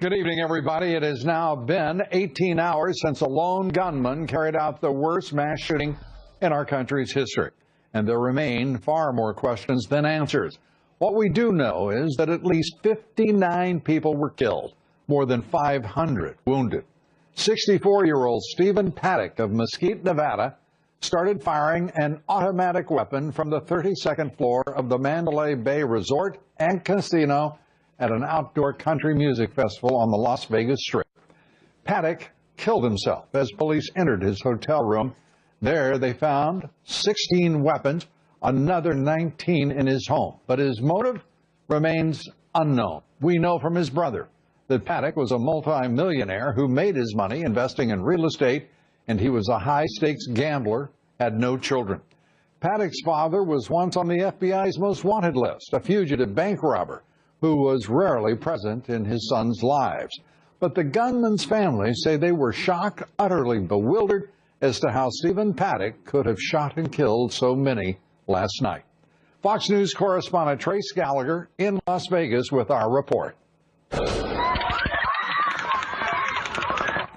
Good evening, everybody. It has now been 18 hours since a lone gunman carried out the worst mass shooting in our country's history. And there remain far more questions than answers. What we do know is that at least 59 people were killed, more than 500 wounded. 64-year-old Stephen Paddock of Mesquite, Nevada, started firing an automatic weapon from the 32nd floor of the Mandalay Bay Resort and Casino at an outdoor country music festival on the Las Vegas Strip. Paddock killed himself as police entered his hotel room. There they found 16 weapons, another 19 in his home. But his motive remains unknown. We know from his brother that Paddock was a multi-millionaire who made his money investing in real estate, and he was a high-stakes gambler, had no children. Paddock's father was once on the FBI's most wanted list, a fugitive bank robber who was rarely present in his sons' lives. But the gunman's family say they were shocked, utterly bewildered as to how Stephen Paddock could have shot and killed so many last night. Fox News correspondent Trace Gallagher in Las Vegas with our report.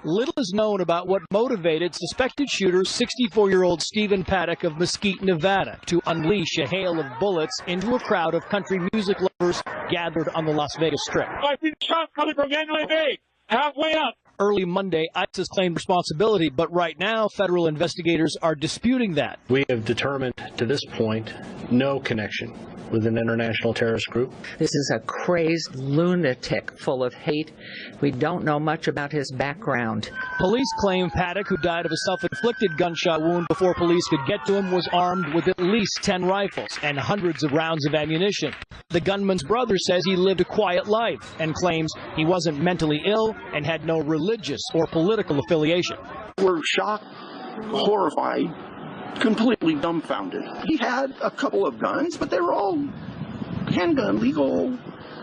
Little is known about what motivated suspected shooter 64-year-old Stephen Paddock of Mesquite, Nevada, to unleash a hail of bullets into a crowd of country music lovers gathered on the Las Vegas Strip. I've been shot coming from Mandalay Bay, halfway up. Early Monday, ISIS claimed responsibility, but right now, federal investigators are disputing that. We have determined to this point no connection with an international terrorist group. This is a crazed lunatic full of hate. We don't know much about his background. Police claim Paddock, who died of a self-inflicted gunshot wound before police could get to him, was armed with at least 10 rifles and hundreds of rounds of ammunition. The gunman's brother says he lived a quiet life and claims he wasn't mentally ill and had no religious or political affiliation. We're shocked, horrified, completely dumbfounded. He had a couple of guns, but they were all handgun legal.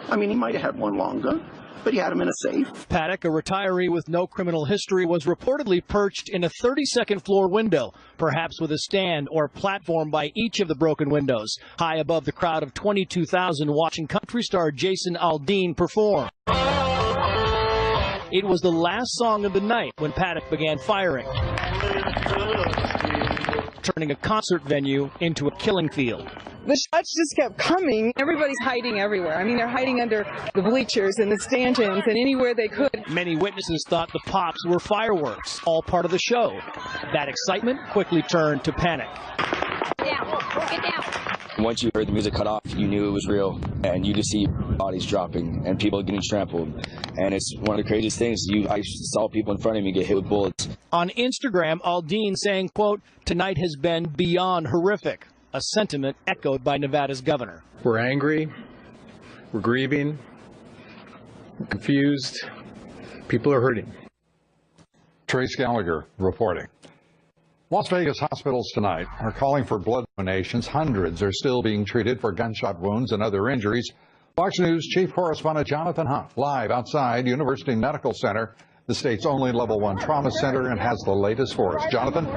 I mean, he might have had one long gun, but he had them in a safe. Paddock, a retiree with no criminal history, was reportedly perched in a 32nd floor window, perhaps with a stand or platform by each of the broken windows, high above the crowd of 22,000 watching country star Jason Aldean perform. It was the last song of the night when Paddock began firing, turning a concert venue into a killing field. The shots just kept coming. Everybody's hiding everywhere. I mean, they're hiding under the bleachers and the stanchions and anywhere they could. Many witnesses thought the pops were fireworks, all part of the show. That excitement quickly turned to panic. Get down. Once you heard the music cut off, you knew it was real, and you just see bodies dropping and people getting trampled. And it's one of the craziest things. I saw people in front of me get hit with bullets. On Instagram, Aldean saying, quote, "Tonight has been beyond horrific," a sentiment echoed by Nevada's governor. We're angry, we're grieving, we're confused, people are hurting. Trace Gallagher reporting. Las Vegas hospitals tonight are calling for blood donations. Hundreds are still being treated for gunshot wounds and other injuries. Fox News Chief Correspondent Jonathan Hunt live outside University Medical Center, the state's only level 1 trauma center, and has the latest for us. Jonathan?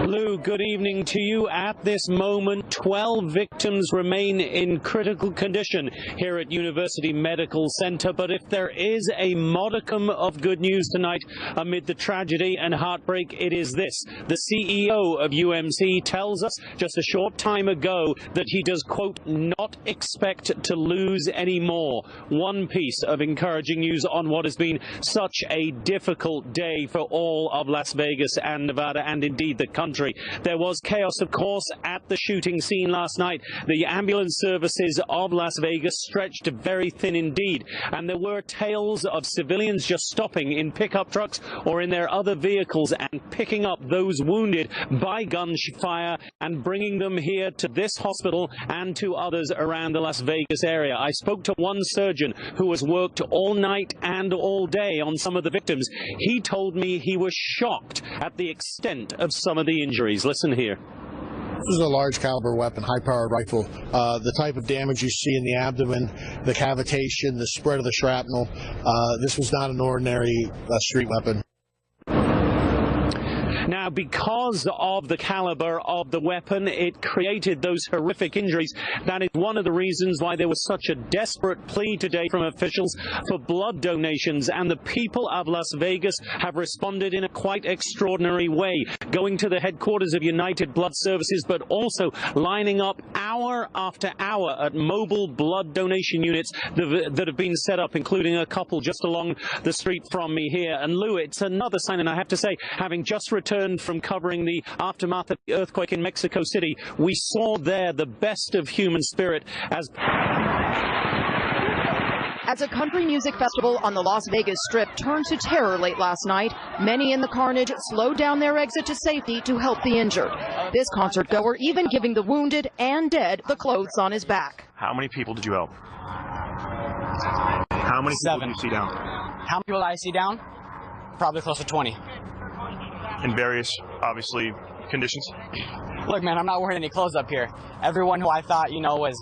Lou, good evening to you. At this moment, 12 victims remain in critical condition here at University Medical Center. But if there is a modicum of good news tonight amid the tragedy and heartbreak, it is this. The CEO of UMC tells us just a short time ago that he does, quote, not expect to lose any more. One piece of encouraging news on what has been such a difficult day for all of Las Vegas and Nevada, and indeed the country. There was chaos, of course, at the shooting scene last night. The ambulance services of Las Vegas stretched very thin indeed, and there were tales of civilians just stopping in pickup trucks or in their other vehicles and picking up those wounded by gunfire and bringing them here to this hospital and to others around the Las Vegas area. I spoke to one surgeon who has worked all night and all day on some of the victims. He told me he was shocked at the extent of some of the injuries. Listen here. This is a large caliber weapon, high-powered rifle. The type of damage you see in the abdomen, the cavitation, the spread of the shrapnel, this was not an ordinary street weapon. Now, because of the caliber of the weapon, it created those horrific injuries. That is one of the reasons why there was such a desperate plea today from officials for blood donations, and the people of Las Vegas have responded in a quite extraordinary way, going to the headquarters of United Blood Services, but also lining up hour after hour at mobile blood donation units that have been set up, including a couple just along the street from me here. And Lou, it's another sign, and I have to say, having just returned from covering the aftermath of the earthquake in Mexico City, we saw there the best of human spirit As a country music festival on the Las Vegas Strip turned to terror late last night, many in the carnage slowed down their exit to safety to help the injured. This concertgoer even giving the wounded and dead the clothes on his back. How many people did you help? How many people did you see down? How many people did I see down? Probably close to 20. In various, obviously, conditions? Look, man, I'm not wearing any clothes up here. Everyone who I thought,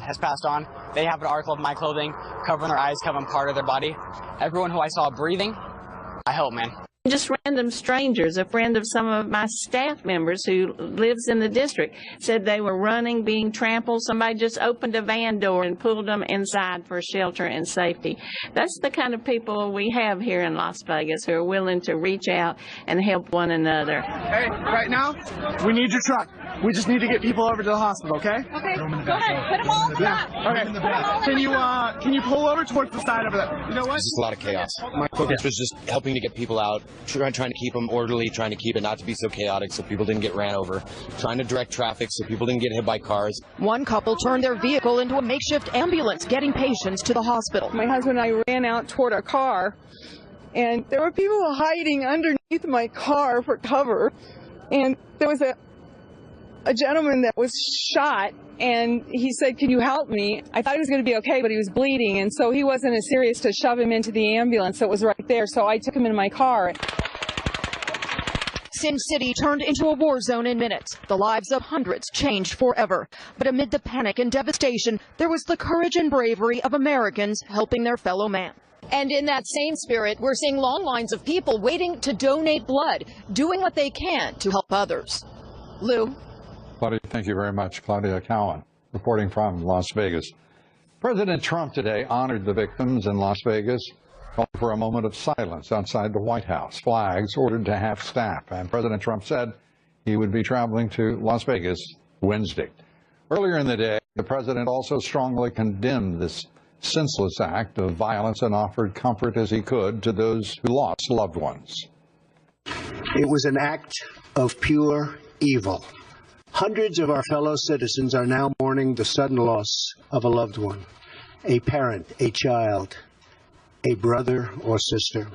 has passed on, they have an article of my clothing covering their eyes, covering part of their body. Everyone who I saw breathing, I help, man. Just random strangers. A friend of some of my staff members who lives in the district said they were running, being trampled. Somebody just opened a van door and pulled them inside for shelter and safety. That's the kind of people we have here in Las Vegas who are willing to reach out and help one another. Hey, right now, we need your truck. We just need to get people over to the hospital, okay? Okay, go ahead. Put them all in the back. Okay. Can you pull over towards the side over there? You know what? It's just a lot of chaos. My focus was just helping to get people out, trying to keep them orderly, trying to keep it not to be so chaotic so people didn't get ran over, trying to direct traffic so people didn't get hit by cars. One couple turned their vehicle into a makeshift ambulance, getting patients to the hospital. My husband and I ran out toward our car, and there were people hiding underneath my car for cover. And there was a gentleman that was shot, and he said, "Can you help me?" I thought he was going to be okay, but he was bleeding, and so he wasn't as serious to shove him into the ambulance that was right there, so I took him in my car. Sin City turned into a war zone in minutes. The lives of hundreds changed forever. But amid the panic and devastation, there was the courage and bravery of Americans helping their fellow man. And in that same spirit, we're seeing long lines of people waiting to donate blood, doing what they can to help others. Lou? Claudia, thank you very much. Claudia Cowan, reporting from Las Vegas. President Trump today honored the victims in Las Vegas, calling for a moment of silence outside the White House. Flags ordered to half staff, and President Trump said he would be traveling to Las Vegas Wednesday. Earlier in the day, the president also strongly condemned this senseless act of violence and offered comfort as he could to those who lost loved ones. It was an act of pure evil. Hundreds of our fellow citizens are now mourning the sudden loss of a loved one, a parent, a child, a brother or sister.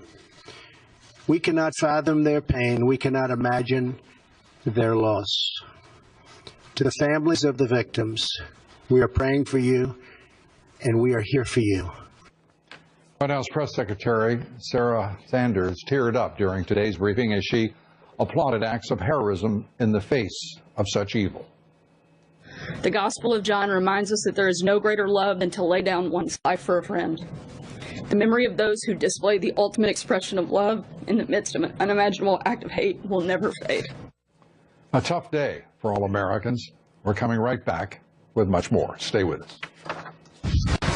We cannot fathom their pain. We cannot imagine their loss. To the families of the victims, we are praying for you, and we are here for you. White House Press Secretary Sarah Sanders teared up during today's briefing as she applauded acts of heroism in the face of such evil. The Gospel of John reminds us that there is no greater love than to lay down one's life for a friend. The memory of those who display the ultimate expression of love in the midst of an unimaginable act of hate will never fade. A tough day for all Americans. We're coming right back with much more. Stay with us.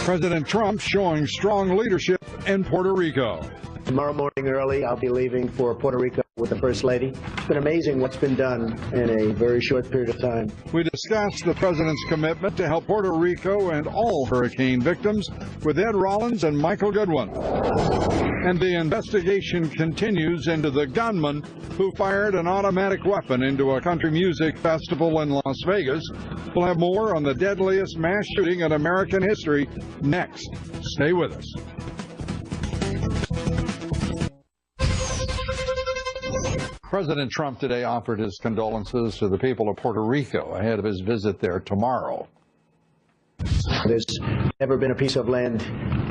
President Trump showing strong leadership in Puerto Rico. Tomorrow morning early, I'll be leaving for Puerto Rico with the First Lady. It's been amazing what's been done in a very short period of time. We discussed the president's commitment to help Puerto Rico and all hurricane victims with Ed Rollins and Michael Goodwin. And the investigation continues into the gunman who fired an automatic weapon into a country music festival in Las Vegas. We'll have more on the deadliest mass shooting in American history next. Stay with us. President Trump today offered his condolences to the people of Puerto Rico ahead of his visit there tomorrow. There's never been a piece of land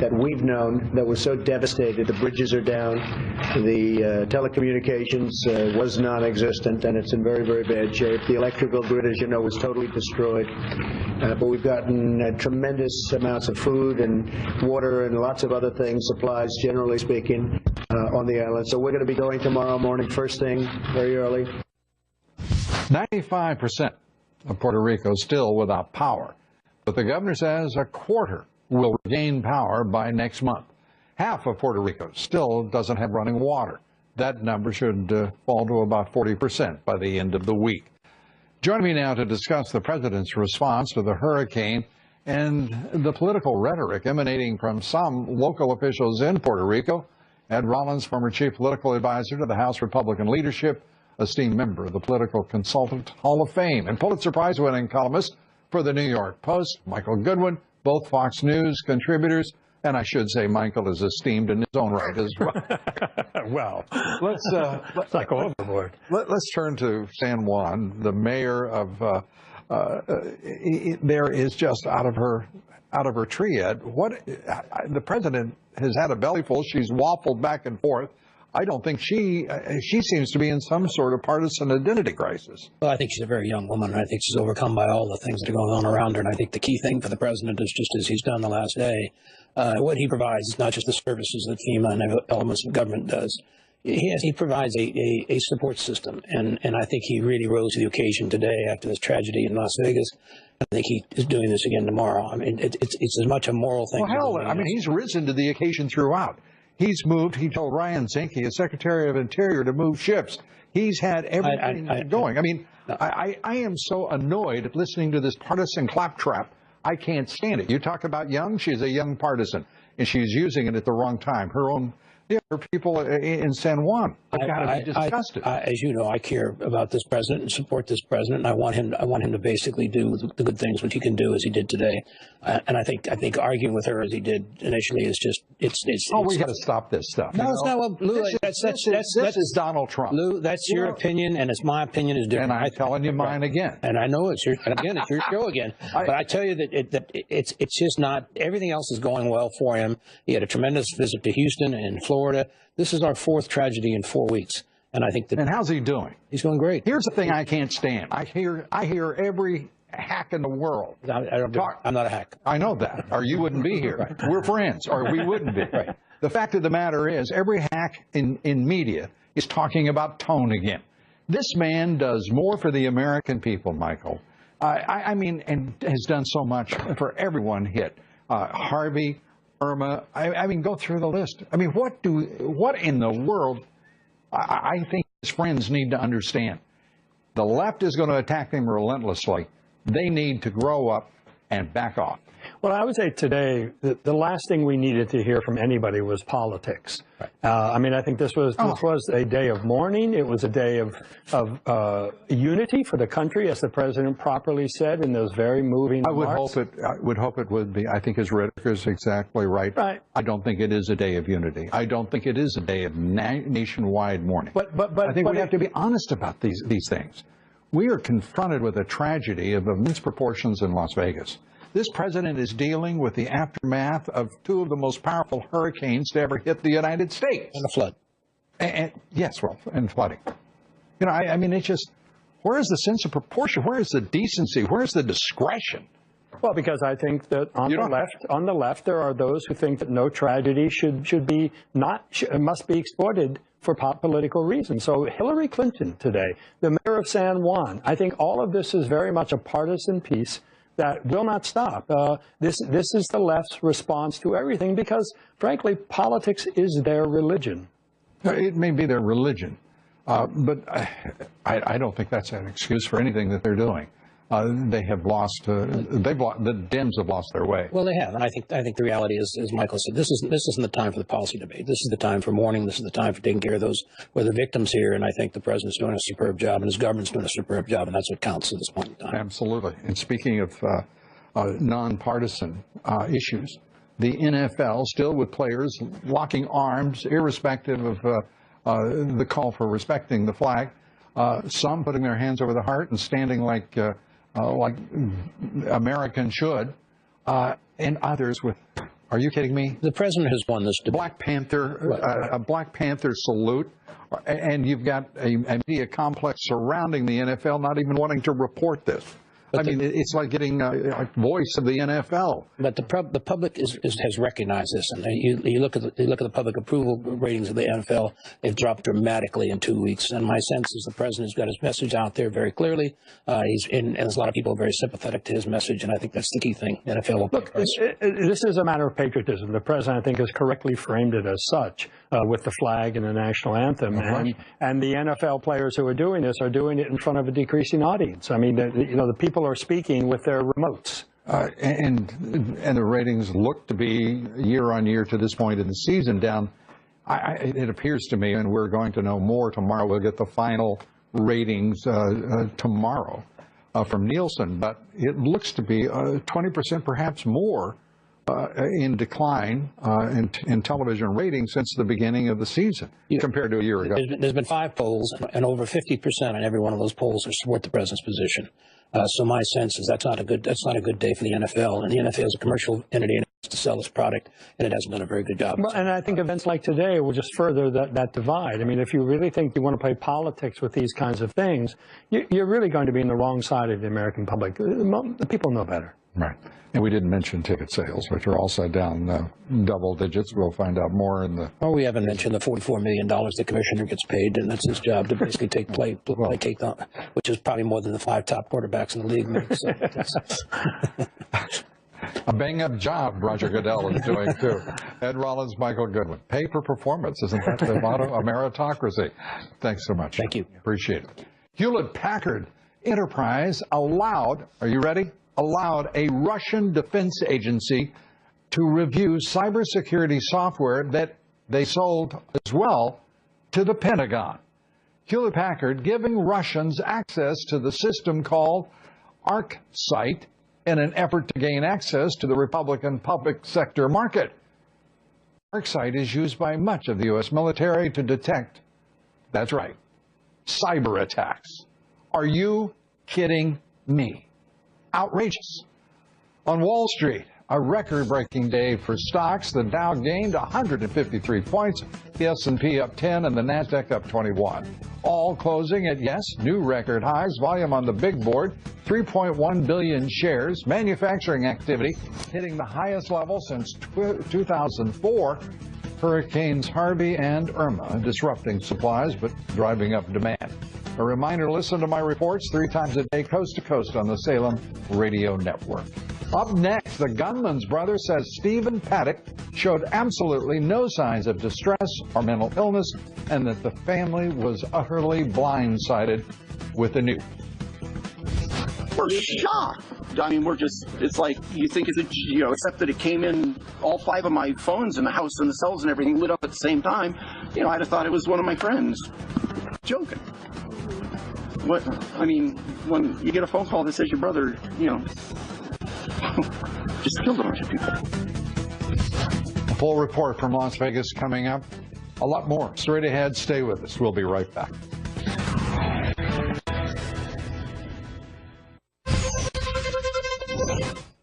that we've known that was so devastated. The bridges are down, the telecommunications was non-existent, and it's in very, very bad shape. The electrical grid, as you know, was totally destroyed. But we've gotten tremendous amounts of food and water and lots of other things, supplies, generally speaking, on the island. So we're going to be going tomorrow morning, first thing, very early. 95% of Puerto Rico still without power, but the governor says a quarter will regain power by next month. Half of Puerto Rico still doesn't have running water. That number should fall to about 40% by the end of the week. Joining me now to discuss the president's response to the hurricane and the political rhetoric emanating from some local officials in Puerto Rico, Ed Rollins, former chief political advisor to the House Republican leadership, esteemed member of the Political Consultant Hall of Fame, and Pulitzer Prize-winning columnist for the New York Post, Michael Goodwin, both Fox News contributors. And I should say Michael is esteemed in his own right as well. Well, let's not go overboard. Let's turn to San Juan. The mayor of there is just out of her tree. Ed, the president has had a bellyful. She's waffled back and forth. I don't think she seems to be in some sort of partisan identity crisis. Well, I think she's a very young woman. I think she's overcome by all the things that are going on around her. And I think the key thing for the president is, just as he's done the last day, what he provides is not just the services that FEMA and elements of government does. He provides a support system, and I think he really rose to the occasion today after this tragedy in Las Vegas. I think he is doing this again tomorrow. I mean, it's as much a moral thing. Well, hell, I mean, he's risen to the occasion throughout. He told Ryan Zinke, as Secretary of Interior, to move ships. He's had everything going. I mean, I am so annoyed at listening to this partisan claptrap. I can't stand it. You talk about young, she's a young partisan, and she's using it at the wrong time. Her own people in San Juan have got to be disgusted. As you know, I care about this president and support this president, and I want him to basically do the good things which he can do, as he did today. And I think arguing with her as he did initially is just we got to stop this stuff. No, it's not. Well, Lou, this is Donald Trump. Lou, that's your opinion, and it's my opinion is different. And I'm telling you mine again. And I know it's your show again. But I tell you that it's just not. Everything else is going well for him. He had a tremendous visit to Houston and Florida. This is our fourth tragedy in 4 weeks, and I think that. And how's he doing? He's doing great. Here's the thing I can't stand. I hear every hack in the world. I'm not a hack. I know that, or you wouldn't be here. Right. We're friends, or we wouldn't be. Right. The fact of the matter is, every hack in media is talking about tone again. This man does more for the American people, Michael. I mean, and has done so much for everyone hit. Harvey, Irma, I mean, go through the list. I mean, what in the world? I think his friends need to understand. The left is going to attack him relentlessly. They need to grow up and back off. Well, I would say today the last thing we needed to hear from anybody was politics. Right. I mean, I think this was a day of mourning. It was a day of unity for the country, as the president properly said in those very moving remarks. I would hope it would be. I think his rhetoric is exactly right. Right. I don't think it is a day of unity. I don't think it is a day of nationwide mourning. But I think we have to be honest about these things. We are confronted with a tragedy of immense proportions in Las Vegas. This president is dealing with the aftermath of two of the most powerful hurricanes to ever hit the United States. And a flood. And flooding. You know, I mean, it's just, where is the sense of proportion? Where is the decency? Where is the discretion? Well, because I think that on the left, there are those who think that no tragedy must be exploited for political reasons. So Hillary Clinton today, the mayor of San Juan, I think all of this is very much a partisan piece that will not stop. This is the left's response to everything because, frankly, politics is their religion. It may be their religion, but I don't think that's an excuse for anything that they're doing. They have lost. The Dems have lost their way. Well, they have, and I think the reality is, as Michael said, this isn't the time for the policy debate. This is the time for mourning. This is the time for taking care of those who are the victims here. And I think the president's doing a superb job, and his government's doing a superb job, and that's what counts at this point in time. Absolutely. And speaking of nonpartisan issues, the NFL still with players locking arms, irrespective of the call for respecting the flag. Some putting their hands over the heart and standing like Americans should, and others with, are you kidding me? The president has won this debate. A Black Panther salute, and you've got a media complex surrounding the NFL not even wanting to report this. I mean, it's like getting a voice of the NFL. But the public has recognized this, and you look at the public approval ratings of the NFL; they've dropped dramatically in 2 weeks. And my sense is the president's got his message out there very clearly. And there's a lot of people very sympathetic to his message, and I think that's the key thing. The NFL will look. This is a matter of patriotism. The president, I think, has correctly framed it as such, with the flag and the national anthem. And the NFL players who are doing this are doing it in front of a decreasing audience. I mean, the people are speaking with their remotes. And the ratings look to be year on year to this point in the season down. It appears to me, and we're going to know more tomorrow. We'll get the final ratings tomorrow from Nielsen, but it looks to be 20% perhaps more in decline in television ratings since the beginning of the season compared to a year ago. There's been 5 polls, and over 50% on every one of those polls support the president's position. So my sense is that's not a good day for the NFL, and the NFL is a commercial entity and it has to sell its product, and it hasn't done a very good job. Well, and I think events like today will just further that divide. I mean, if you really think you want to play politics with these kinds of things, you're really going to be in the wrong side of the American public. The people know better. Right. And we didn't mention ticket sales, which are also down double digits. We'll find out more in the... Oh, we haven't mentioned the $44 million the commissioner gets paid, and that's his job to basically placate on, which is probably more than the 5 top quarterbacks in the league make. So a bang-up job Roger Goodell is doing, too. Ed Rollins, Michael Goodwin. Pay for performance. Isn't that the motto? A meritocracy. Thanks so much. Thank you. Appreciate it. Hewlett-Packard Enterprise allowed, are you ready? Allowed a Russian defense agency to review cybersecurity software that they sold as well to the Pentagon. Hewlett-Packard giving Russians access to the system called ArcSight in an effort to gain access to the Republican public sector market. ArcSight is used by much of the U.S. military to detect, that's right, cyber attacks. Are you kidding me? Outrageous. On Wall Street, a record-breaking day for stocks. The Dow gained 153 points, the S&P up 10, and the Nasdaq up 21. All closing at, yes, new record highs. Volume on the big board, 3.1 billion shares. Manufacturing activity hitting the highest level since 2004. Hurricanes Harvey and Irma disrupting supplies but driving up demand. A reminder to listen to my reports 3 times a day, coast to coast on the Salem Radio Network. Up next, the gunman's brother says Stephen Paddock showed absolutely no signs of distress or mental illness, and that the family was utterly blindsided with the news. We're shocked. I mean, it's like, you think it's except that it came in, all 5 of my phones in the house and the cells and everything lit up at the same time. I'd have thought it was one of my friends joking. What, I mean, when you get a phone call that says your brother, just killed a bunch of people. A full report from Las Vegas coming up. A lot more. Straight ahead. Stay with us. We'll be right back.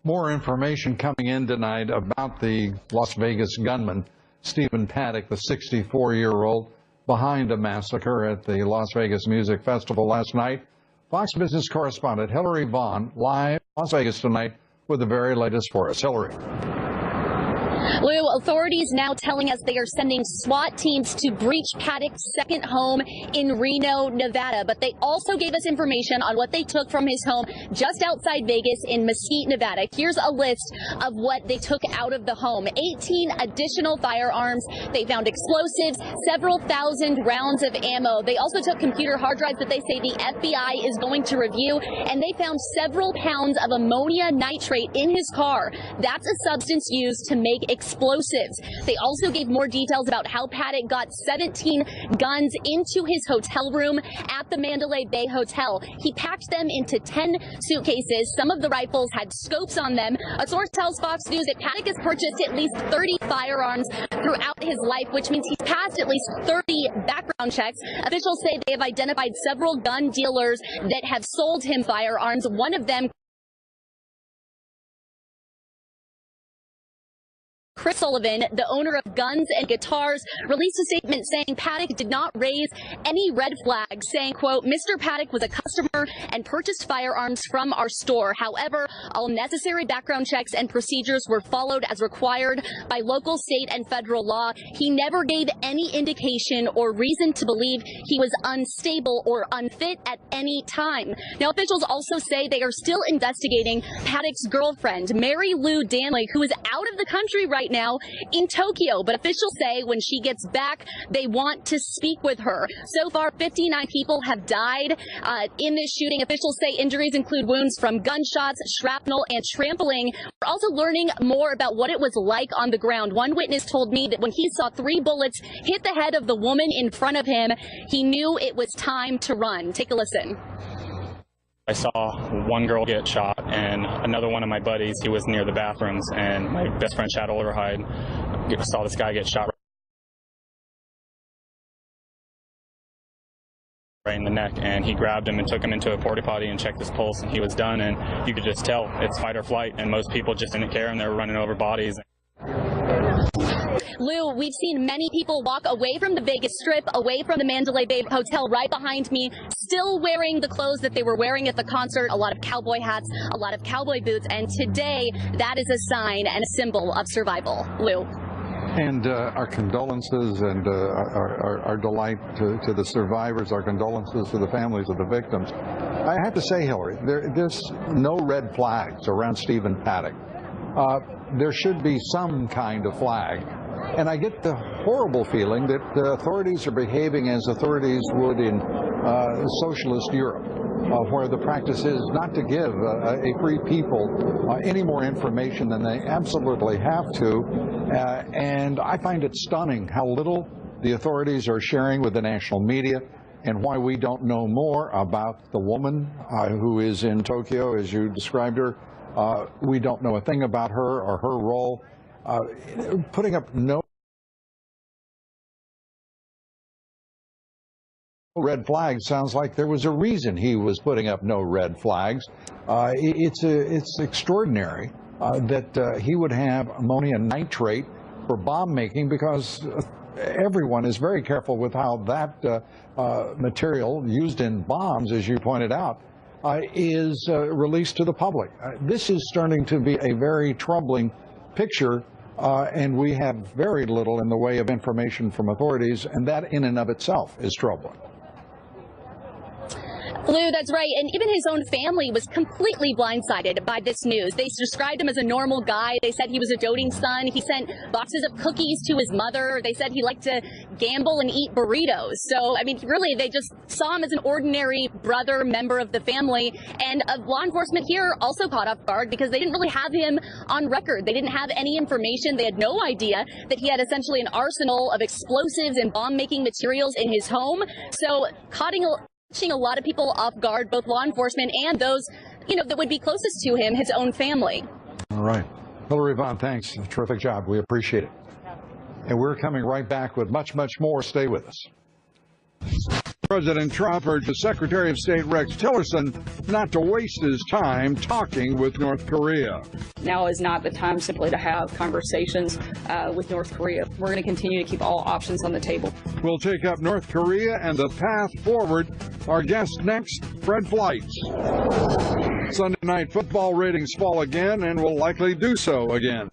More information coming in tonight about the Las Vegas gunman, Stephen Paddock, the 64-year-old, behind a massacre at the Las Vegas Music Festival last night. Fox Business correspondent Hillary Vaughn live in Las Vegas tonight with the very latest for us. Hillary. Lou, authorities now telling us they are sending SWAT teams to breach Paddock's second home in Reno, Nevada. But they also gave us information on what they took from his home just outside Vegas in Mesquite, Nevada. Here's a list of what they took out of the home. 18 additional firearms. They found explosives, several thousand rounds of ammo. They also took computer hard drives that they say the FBI is going to review. And they found several pounds of ammonia nitrate in his car. That's a substance used to make explosives. They also gave more details about how Paddock got 17 guns into his hotel room at the Mandalay Bay Hotel. He packed them into 10 suitcases. Some of the rifles had scopes on them. A source tells Fox News that Paddock has purchased at least 30 firearms throughout his life, which means he's passed at least 30 background checks. Officials say they have identified several gun dealers that have sold him firearms. One of them Chris Sullivan, the owner of Guns and Guitars, released a statement saying Paddock did not raise any red flags, saying, quote, Mr. Paddock was a customer and purchased firearms from our store. However, all necessary background checks and procedures were followed as required by local, state, and federal law. He never gave any indication or reason to believe he was unstable or unfit at any time. Now, officials also say they are still investigating Paddock's girlfriend, Mary Lou Danley, who is out of the country right now in Tokyo. But officials say when she gets back, they want to speak with her. So far, 59 people have died in this shooting. Officials say injuries include wounds from gunshots, shrapnel, and trampling. We're also learning more about what it was like on the ground. One witness told me that when he saw 3 bullets hit the head of the woman in front of him, he knew it was time to run. Take a listen. I saw one girl get shot and another one of my buddies, he was near the bathrooms, and my best friend Chad Olderhide saw this guy get shot right in the neck, and he grabbed him and took him into a porta potty and checked his pulse, and he was done. And you could just tell it's fight or flight, and most people just didn't care, and they were running over bodies. Lou, we've seen many people walk away from the Vegas Strip, away from the Mandalay Bay Hotel right behind me, still wearing the clothes that they were wearing at the concert, a lot of cowboy hats, a lot of cowboy boots, and today that is a sign and a symbol of survival. Lou. And our condolences and our delight to the survivors, our condolences to the families of the victims. I have to say, Hillary, there's no red flags around Stephen Paddock. There should be some kind of flag. And I get the horrible feeling that the authorities are behaving as authorities would in socialist Europe, where the practice is not to give a free people any more information than they absolutely have to. And I find it stunning how little the authorities are sharing with the national media, and why we don't know more about the woman who is in Tokyo, as you described her. We don't know a thing about her or her role. Putting up no red flags sounds like there was a reason he was putting up no red flags. It's extraordinary that he would have ammonium nitrate for bomb making, because everyone is very careful with how that material used in bombs, as you pointed out, is released to the public. This is starting to be a very troubling picture, and we have very little in the way of information from authorities, and that in and of itself is troubling. Lou, that's right. And even his own family was completely blindsided by this news. They described him as a normal guy. They said he was a doting son. He sent boxes of cookies to his mother. They said he liked to gamble and eat burritos. So, I mean, really, they just saw him as an ordinary brother, member of the family. And law enforcement here also caught off guard because they didn't really have him on record. They didn't have any information. They had no idea that he had essentially an arsenal of explosives and bomb-making materials in his home. So, catching a lot of people off guard, both law enforcement and those, that would be closest to him, his own family. All right. Hillary Vaughn, thanks. Terrific job. We appreciate it. And we're coming right back with much, much more. Stay with us. President Trump urged the Secretary of State Rex Tillerson not to waste his time talking with North Korea. Now is not the time simply to have conversations with North Korea. We're going to continue to keep all options on the table. We'll take up North Korea and the path forward. Our guest next, Fred Flights. Sunday night football ratings fall again and will likely do so again.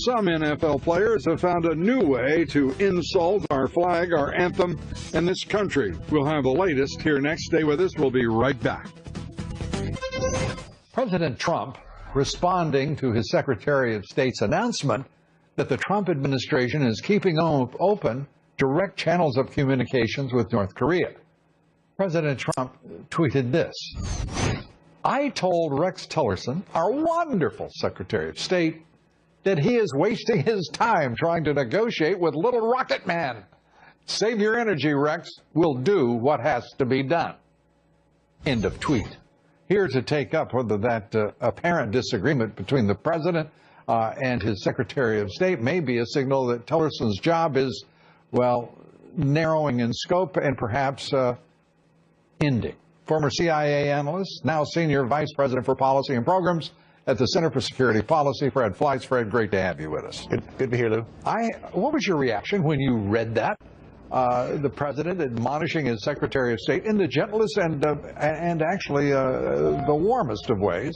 Some NFL players have found a new way to insult our flag, our anthem, and this country. We'll have the latest here next. Stay with us. We'll be right back. President Trump responding to his Secretary of State's announcement that the Trump administration is keeping open direct channels of communications with North Korea. President Trump tweeted this: I told Rex Tillerson, our wonderful Secretary of State, that he is wasting his time trying to negotiate with Little Rocket Man. Save your energy, Rex. We'll do what has to be done. End of tweet. Here to take up whether that apparent disagreement between the president and his Secretary of State may be a signal that Tillerson's job is, well, narrowing in scope and perhaps ending. Former CIA analyst, now Senior Vice President for Policy and Programs, at the Center for Security Policy. Fred Fleiss. Fred, great to have you with us. Good to be here, Lou. What was your reaction when you read that? The president admonishing his Secretary of State in the gentlest and actually the warmest of ways.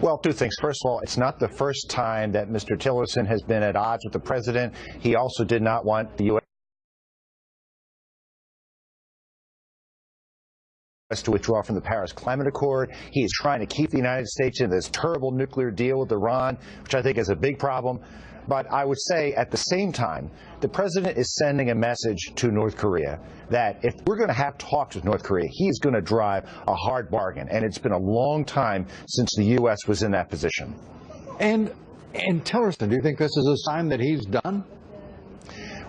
Well, two things. First of all, it's not the first time that Mr. Tillerson has been at odds with the president. He also did not want the U.S. to withdraw from the Paris Climate Accord. He is trying to keep the United States in this terrible nuclear deal with Iran, which I think is a big problem. But I would say at the same time, the president is sending a message to North Korea that if we're going to have talks with North Korea, he's going to drive a hard bargain. And it's been a long time since the U.S. was in that position. And Tillerson, do you think this is a sign that he's done?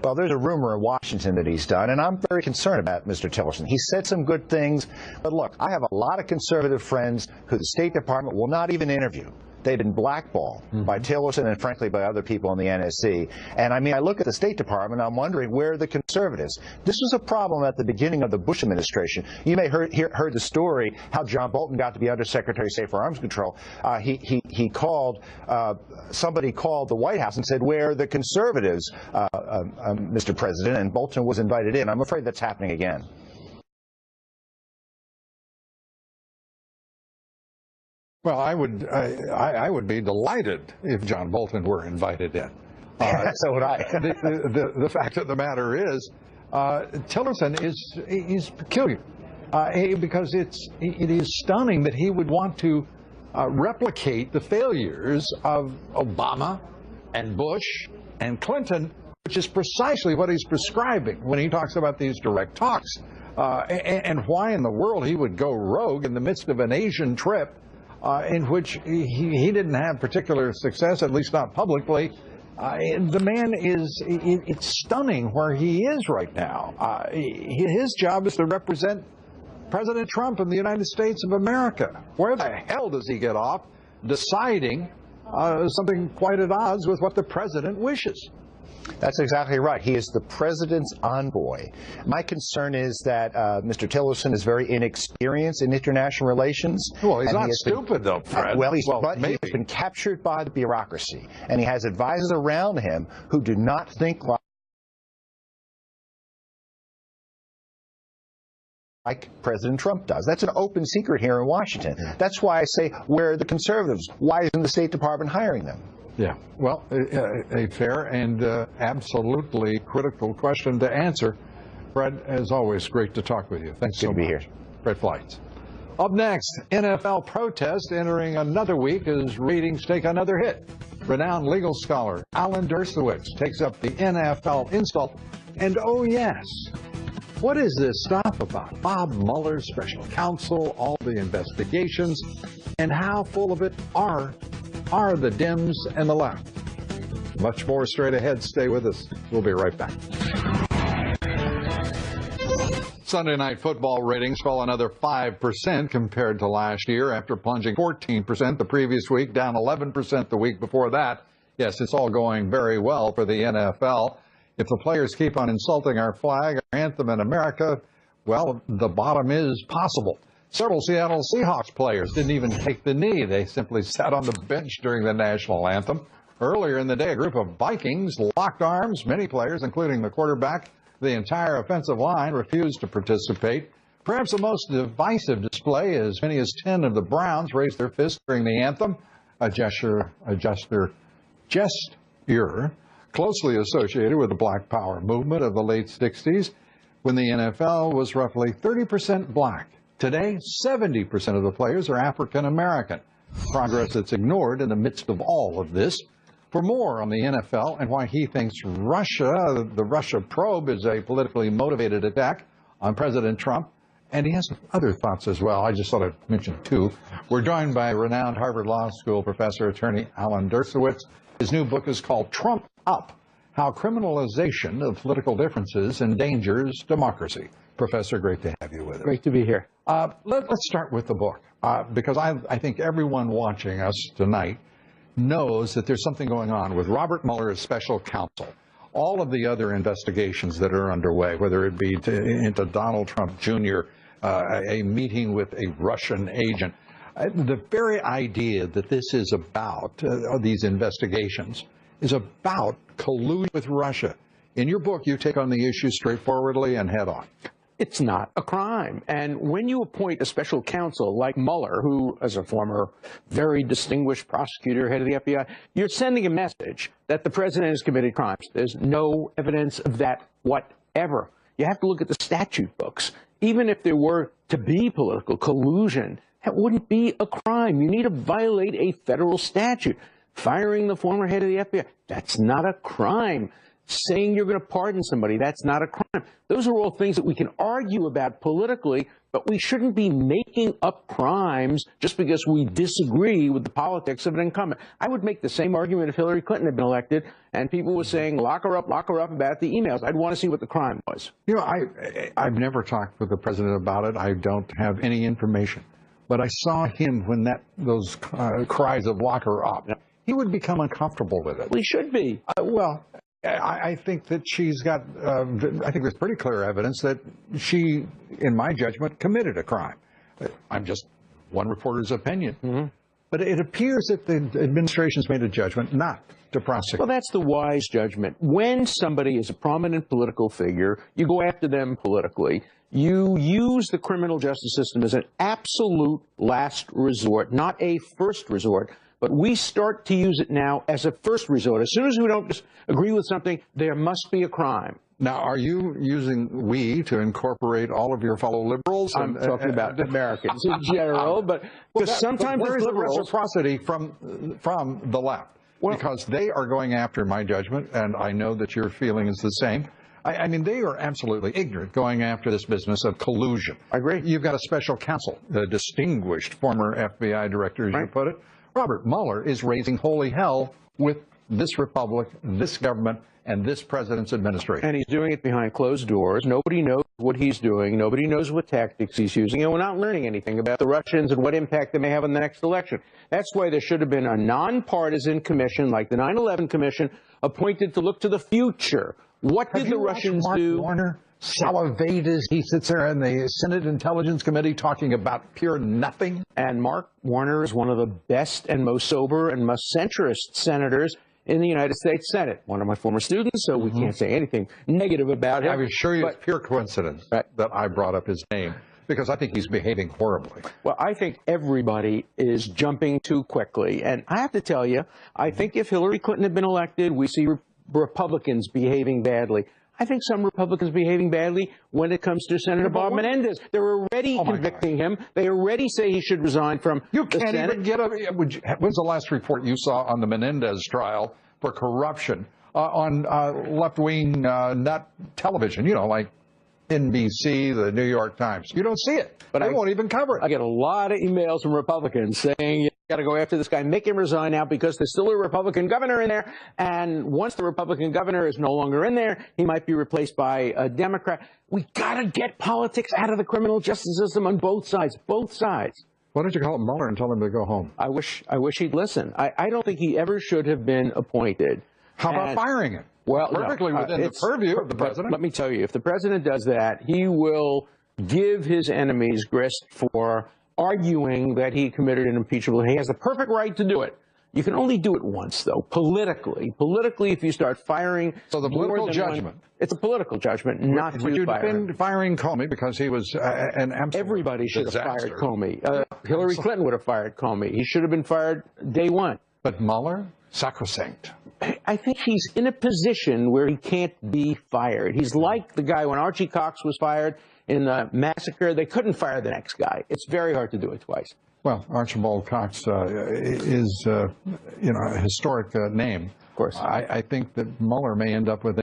Well, there's a rumor in Washington that he's done, and I'm very concerned about Mr. Tillerson. He said some good things, but look, I have a lot of conservative friends who the State Department will not even interview. They've been blackballed by Tillerson and, frankly, by other people in the NSC. And, I mean, I look at the State Department, I'm wondering where are the conservatives? This was a problem at the beginning of the Bush administration. You may heard the story how John Bolton got to be Undersecretary of State for Arms Control. He called, somebody called the White House and said, where are the conservatives, Mr. President? And Bolton was invited in. I'm afraid that's happening again. Well, I would be delighted if John Bolton were invited in. So would I. The fact of the matter is, Tillerson is peculiar because it is stunning that he would want to replicate the failures of Obama and Bush and Clinton, which is precisely what he's prescribing when he talks about these direct talks. And why in the world he would go rogue in the midst of an Asian trip in which he didn't have particular success, at least not publicly. The man it's stunning where he is right now. His job is to represent President Trump in the United States of America. Where the hell does he get off deciding something quite at odds with what the president wishes? That's exactly right. He is the president's envoy. My concern is that Mr. Tillerson is very inexperienced in international relations. Well, he's not stupid, though, Fred. Well, he's been captured by the bureaucracy, and he has advisors around him who do not think like President Trump does. That's an open secret here in Washington. That's why I say, where are the conservatives? Why isn't the State Department hiring them? Yeah, well, a fair and absolutely critical question to answer. Fred, as always, great to talk with you. Thanks so much. Good to be here. Fred Fleiss. Up next, NFL protest entering another week as ratings take another hit. Renowned legal scholar Alan Dershowitz takes up the NFL insult. And oh yes, what is this stuff about Bob Mueller's special counsel, all the investigations, and how full of it are the Dems and the left? Much more straight ahead. Stay with us. We'll be right back. Sunday night football ratings fell another 5% compared to last year after plunging 14% the previous week, down 11% the week before that. Yes, it's all going very well for the NFL. If the players keep on insulting our flag, our anthem in America, well, the bottom is possible. Several Seattle Seahawks players didn't even take the knee. They simply sat on the bench during the national anthem. Earlier in the day, a group of Vikings locked arms. Many players, including the quarterback, the entire offensive line, refused to participate. Perhaps the most divisive display, as many as 10 of the Browns raised their fists during the anthem, a gesture closely associated with the Black Power movement of the late 60s, when the NFL was roughly 30% black. Today, 70% of the players are African American, progress that's ignored in the midst of all of this. For more on the NFL and why he thinks the Russia probe is a politically motivated attack on President Trump, and he has other thoughts as well. I just thought I'd mention two. We're joined by renowned Harvard Law School professor, attorney Alan Dershowitz. His new book is called Trump Up: How Criminalization of Political Differences Endangers Democracy. Professor, great to have you with us. Great to be here. Let's start with the book, because I think everyone watching us tonight knows that there's something going on with Robert Mueller as special counsel. All of the other investigations that are underway, whether it be into Donald Trump Jr., a meeting with a Russian agent, The very idea that this is about, these investigations, is about collusion with Russia. In your book, you take on the issue straightforwardly and head on. It's not a crime. And when you appoint a special counsel like Mueller, who, as a former very distinguished prosecutor, head of the FBI, you're sending a message that the president has committed crimes. There's no evidence of that whatever. You have to look at the statute books. Even if there were to be political collusion, that wouldn't be a crime. You need to violate a federal statute. Firing the former head of the FBI, that's not a crime. Saying you're going to pardon somebody, that's not a crime. Those are all things that we can argue about politically, but we shouldn't be making up crimes just because we disagree with the politics of an incumbent. I would make the same argument if Hillary Clinton had been elected and people were saying, lock her up about the emails. I'd want to see what the crime was. You know, I've never talked with the president about it. I don't have any information. But I saw him when those cries of lock her up. He would become uncomfortable with it. We should be. Well, I think that she's got, I think there's pretty clear evidence that she, in my judgment, committed a crime. I'm just one reporter's opinion. Mm-hmm. But it appears that the administration's made a judgment not to prosecute. Well, that's the wise judgment. When somebody is a prominent political figure, you go after them politically. You use the criminal justice system as an absolute last resort, not a first resort. But we start to use it now as a first resort. As soon as we don't agree with something, there must be a crime. Now, are you using "we" to incorporate all of your fellow liberals? I'm talking about Americans in general, but because sometimes where is the liberals, reciprocity from the left? Well, because they are going after my judgment, and I know that your feeling is the same. I mean, they are absolutely ignorant going after this business of collusion. I agree. You've got a special counsel, the distinguished former FBI director, as you put it. Robert Mueller is raising holy hell with this republic, this government, and this president's administration. And he's doing it behind closed doors. Nobody knows what he's doing. Nobody knows what tactics he's using. And we're not learning anything about the Russians and what impact they may have on the next election. That's why there should have been a nonpartisan commission like the 9/11 Commission appointed to look to the future. What did the Russians do? Warner salivate as he sits there in the Senate Intelligence Committee talking about pure nothing. And Mark Warner is one of the best and most sober and most centrist senators in the United States Senate. One of my former students, so we can't say anything negative about him. I assure you it's pure coincidence that I brought up his name, because I think he's behaving horribly. Well, I think everybody is jumping too quickly. And I have to tell you, I think if Hillary Clinton had been elected, we see Republicans behaving badly. I think some Republicans behaving badly when it comes to Senator Bob Menendez. They're already convicting him. They already say he should resign from the Senate. You can't even get a... When's the last report you saw on the Menendez trial for corruption on left-wing nut television, you know, like NBC, the New York Times? You don't see it. But they won't even cover it. I get a lot of emails from Republicans saying, you got to go after this guy, make him resign now because there's still a Republican governor in there. And once the Republican governor is no longer in there, he might be replaced by a Democrat. We got to get politics out of the criminal justice system on both sides, both sides. Why don't you call Mueller and tell him to go home? I wish he'd listen. I don't think he ever should have been appointed. How about firing him? Well, perfectly within the purview of the president. Let me tell you, if the president does that, he will give his enemies grist for arguing that he committed an impeachable. He has the perfect right to do it. You can only do it once, though, politically. Politically, if you start firing... So the political judgment. It's a political judgment, not to fire. Would you defend firing Comey because he was an absolute Everybody should disaster. have fired Comey. Hillary Clinton would have fired Comey. He should have been fired day one. But Mueller? Sacrosanct. I think he's in a position where he can't be fired. He's like the guy when Archie Cox was fired in the massacre. They couldn't fire the next guy. It's very hard to do it twice. Well, Archibald Cox is, you know, a historic name. Of course. I think that Mueller may end up with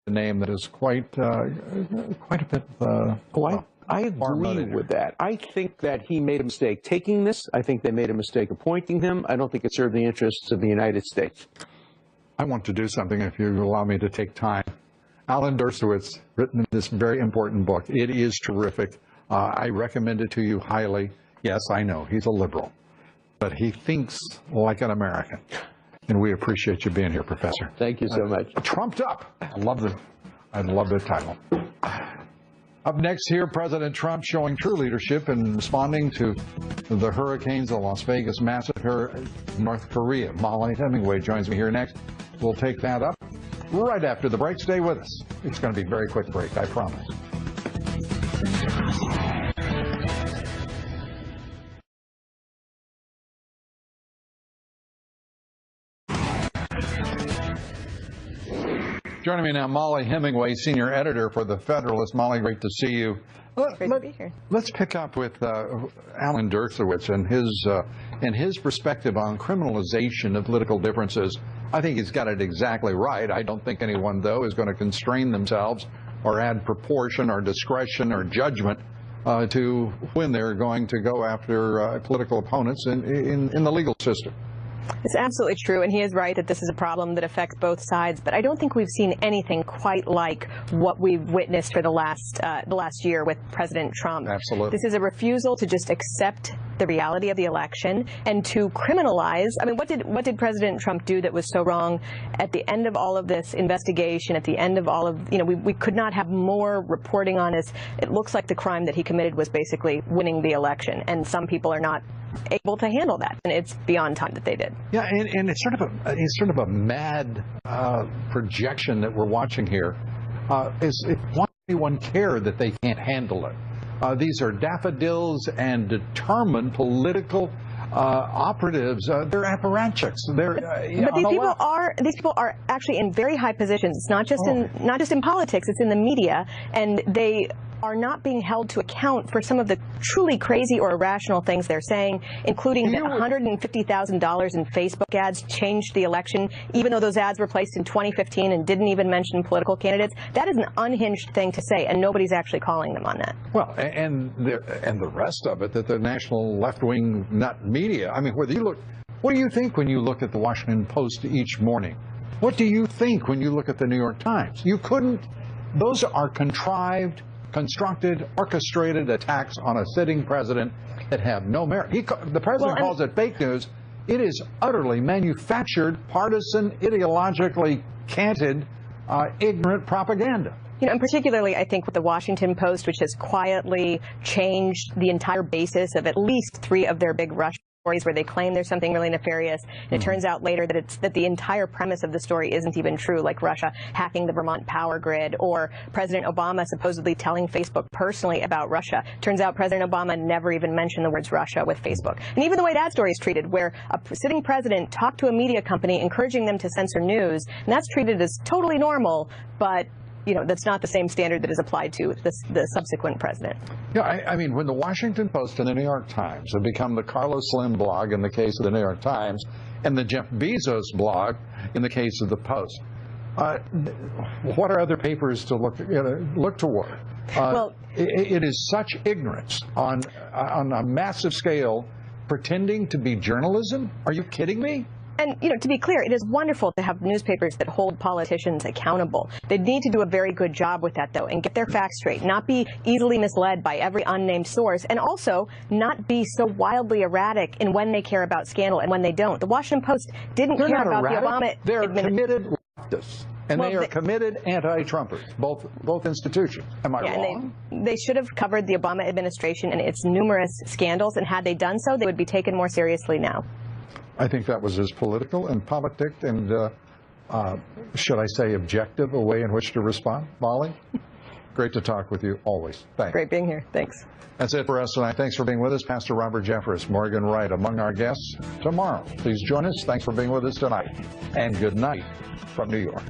a name that is quite a bit. I agree with that. I think that he made a mistake taking this. I think they made a mistake appointing him. I don't think it served the interests of the United States. I want to do something, if you allow me to take time. Alan Dershowitz, written this very important book. It is terrific. I recommend it to you highly. Yes, I know, he's a liberal, but he thinks like an American. And we appreciate you being here, Professor. Thank you so much. Trumped up. I love the title. Up next here, President Trump showing true leadership in responding to the hurricanes, the Las Vegas massacre, North Korea. Molly Hemingway joins me here next. We'll take that up right after the break. Stay with us. It's going to be a very quick break, I promise. Joining me now, Molly Hemingway, senior editor for The Federalist. Molly, great to see you. Great to be here. Let's pick up with Alan Dershowitz and his perspective on criminalization of political differences. I think he's got it exactly right. I don't think anyone, though, is going to constrain themselves or add proportion or discretion or judgment to when they're going to go after political opponents in the legal system. It's absolutely true, and he is right that this is a problem that affects both sides, but I don't think we've seen anything quite like what we've witnessed for the last year with President Trump. Absolutely. This is a refusal to just accept the reality of the election and to criminalize. I mean, what did President Trump do that was so wrong? At the end of all of this investigation, at the end of all of, we could not have more reporting on this. It looks like the crime that he committed was basically winning the election, and some people are not able to handle that, and it's beyond time that they did. Yeah, and it's sort of a mad projection that we're watching here. Why anyone care that they can't handle it? These are daffodils and determined political operatives. They're apparatchiks. But these people are actually in very high positions. It's not just in politics. It's in the media, and they are not being held to account for some of the truly crazy or irrational things they're saying, including that $150,000 in Facebook ads changed the election, even though those ads were placed in 2015 and didn't even mention political candidates. That is an unhinged thing to say, and nobody's actually calling them on that. Well, and the rest of it, that the national left-wing nut media, I mean, what do you think when you look at the Washington Post each morning? What do you think when you look at the New York Times? Those are contrived, constructed, orchestrated attacks on a sitting president that have no merit. The president calls it fake news. It is utterly manufactured, partisan, ideologically canted, ignorant propaganda. And particularly, I think, with the Washington Post, which has quietly changed the entire basis of at least 3 of their big Russia stories where they claim there's something really nefarious, and it turns out later that the entire premise of the story isn't even true, like Russia hacking the Vermont power grid, or President Obama supposedly telling Facebook personally about Russia. Turns out President Obama never even mentioned the words Russia with Facebook. And even the way that story is treated, where a sitting president talked to a media company encouraging them to censor news, and that's treated as totally normal, but that's not the same standard that is applied to the subsequent president. Yeah, I mean, when the Washington Post and the New York Times have become the Carlos Slim blog in the case of the New York Times, and the Jeff Bezos blog in the case of the Post, what are other papers to look toward? It is such ignorance on a massive scale, pretending to be journalism. Are you kidding me? And, to be clear, it is wonderful to have newspapers that hold politicians accountable. They need to do a very good job with that, though, and get their facts straight, not be easily misled by every unnamed source, and also not be so wildly erratic in when they care about scandal and when they don't. The Washington Post didn't care about the Obama They're committed leftists, and they are committed anti-Trumpers, both institutions. Am I wrong? They should have covered the Obama administration and its numerous scandals, and had they done so, they would be taken more seriously now. I think that was as political and politic and, should I say, objective a way in which to respond. Molly, great to talk with you always. Thanks. Great being here. Thanks. That's it for us tonight. Thanks for being with us. Pastor Robert Jeffress, Morgan Wright, among our guests tomorrow. Please join us. Thanks for being with us tonight. And good night from New York.